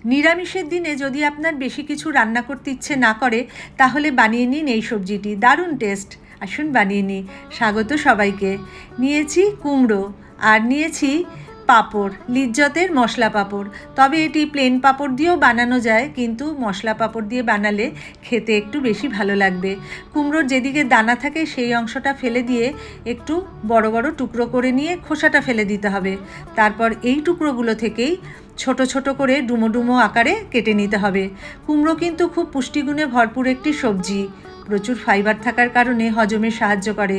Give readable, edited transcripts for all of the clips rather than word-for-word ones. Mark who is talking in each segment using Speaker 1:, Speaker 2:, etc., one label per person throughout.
Speaker 1: নিরামিষের দিনে যদি আপনার বেশি কিছু রান্না করতে ইচ্ছে না করে তাহলে বানিয়ে নিন এই সবজিটি, দারুণ টেস্ট। আসুন বানিয়ে নিই। স্বাগত সবাইকে। নিয়েছি কুমড়ো আর নিয়েছি পাঁপড়, লিজ্জতের মশলা পাঁপড়। তবে এটি প্লেন পাঁপড় দিয়েও বানানো যায়, কিন্তু মশলা পাঁপড় দিয়ে বানালে খেতে একটু বেশি ভালো লাগবে। কুমড়োর যেদিকে দানা থাকে সেই অংশটা ফেলে দিয়ে একটু বড় বড় টুকরো করে নিয়ে খোসাটা ফেলে দিতে হবে। তারপর এই টুকরোগুলো থেকেই ছোট ছোট করে ডুমো ডুমো আকারে কেটে নিতে হবে। কুমড়ো কিন্তু খুব পুষ্টিগুণে ভরপুর একটি সবজি। প্রচুর ফাইবার থাকার কারণে হজমে সাহায্য করে।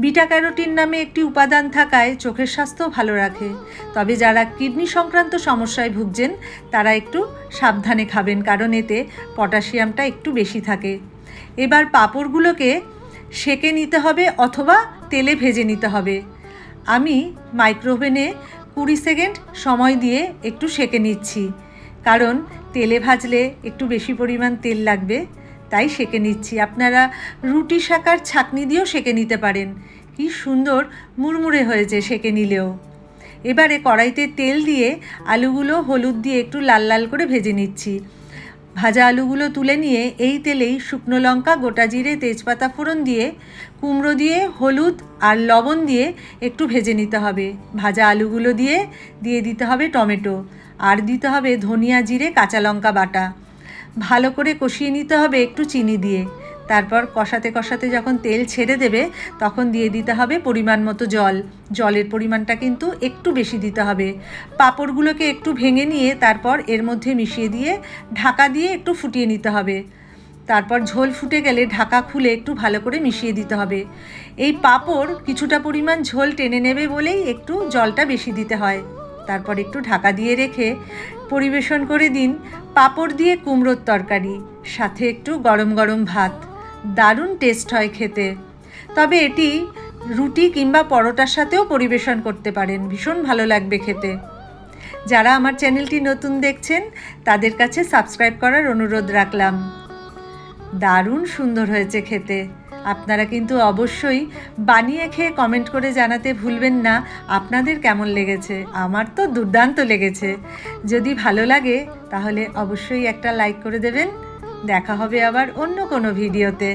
Speaker 1: বিটা ক্যারোটিন নামে একটি উপাদান থাকায় চোখের স্বাস্থ্য ভালো রাখে। তবে যারা কিডনি সংক্রান্ত সমস্যায় ভুগছেন তারা একটু সাবধানে খাবেন, কারণ এতে পটাশিয়ামটা একটু বেশি থাকে। এবার পাঁপড়গুলোকে সেঁকে নিতে হবে অথবা তেলে ভেজে নিতে হবে। আমি মাইক্রোওভেনে 20 সেকেন্ড সময় দিয়ে একটু সেঁকে নিচ্ছি, কারণ তেলে ভাজলে একটু বেশি পরিমাণ তেল লাগবে, তাই সেঁকে নিচ্ছি। আপনারা রুটি সেঁকার ছাঁকনি দিয়েও সেঁকে নিতে পারেন। কি সুন্দর মুড়মুড়ে হয়েছে সেঁকে নিলেও। এবারে কড়াইতে তেল দিয়ে আলুগুলো হলুদ দিয়ে একটু লাল লাল করে ভেজে নিচ্ছি। ভাজা আলুগুলো তুলে নিয়ে এই তেলেই শুকনো লঙ্কা, গোটা জিরে, তেজপাতা ফোড়ন দিয়ে কুমড়ো দিয়ে হলুদ আর লবণ দিয়ে একটু ভেজে নিতে হবে। ভাজা আলুগুলো দিয়ে দিতে হবে টমেটো, আর দিতে হবে ধনিয়া, জিরে, কাঁচা লঙ্কা বাটা। ভালো করে কষিয়ে নিতে হবে একটু চিনি দিয়ে। তারপর কষাতে কষাতে যখন তেল ছেড়ে দেবে তখন দিয়ে দিতে হবে পরিমাণ মতো জল। জলের পরিমাণটা কিন্তু একটু বেশি দিতে হবে। পাঁপড়গুলোকে একটু ভেঙে নিয়ে তারপর এর মধ্যে মিশিয়ে দিয়ে ঢাকা দিয়ে একটু ফুটিয়ে নিতে হবে। তারপর ঝোল ফুটে গেলে ঢাকা খুলে একটু ভালো করে মিশিয়ে দিতে হবে। এই পাঁপড় কিছুটা পরিমাণ ঝোল টেনে নেবে বলেই একটু জলটা বেশি দিতে হয়। তারপর একটু ঢাকা দিয়ে রেখে পরিবেশন করে দিন পাঁপড় দিয়ে কুমড়োর তরকারি, সাথে একটু গরম গরম ভাত। দারুণ টেস্ট হয় খেতে। তবে এটি রুটি কিংবা পরোটার সাথেও পরিবেশন করতে পারেন, ভীষণ ভালো লাগবে খেতে। যারা আমার চ্যানেলটি নতুন দেখছেন তাদের কাছে সাবস্ক্রাইব করার অনুরোধ রাখলাম। দারুণ সুন্দর হয়েছে খেতে। আপনারা কিন্তু অবশ্যই বানিয়ে খেয়ে কমেন্ট করে জানাতে ভুলবেন না আপনাদের কেমন লেগেছে। আমার তো দুর্দান্ত লেগেছে। যদি ভালো লাগে তাহলে অবশ্যই একটা লাইক করে দেবেন। দেখা হবে আবার অন্য কোনো ভিডিওতে।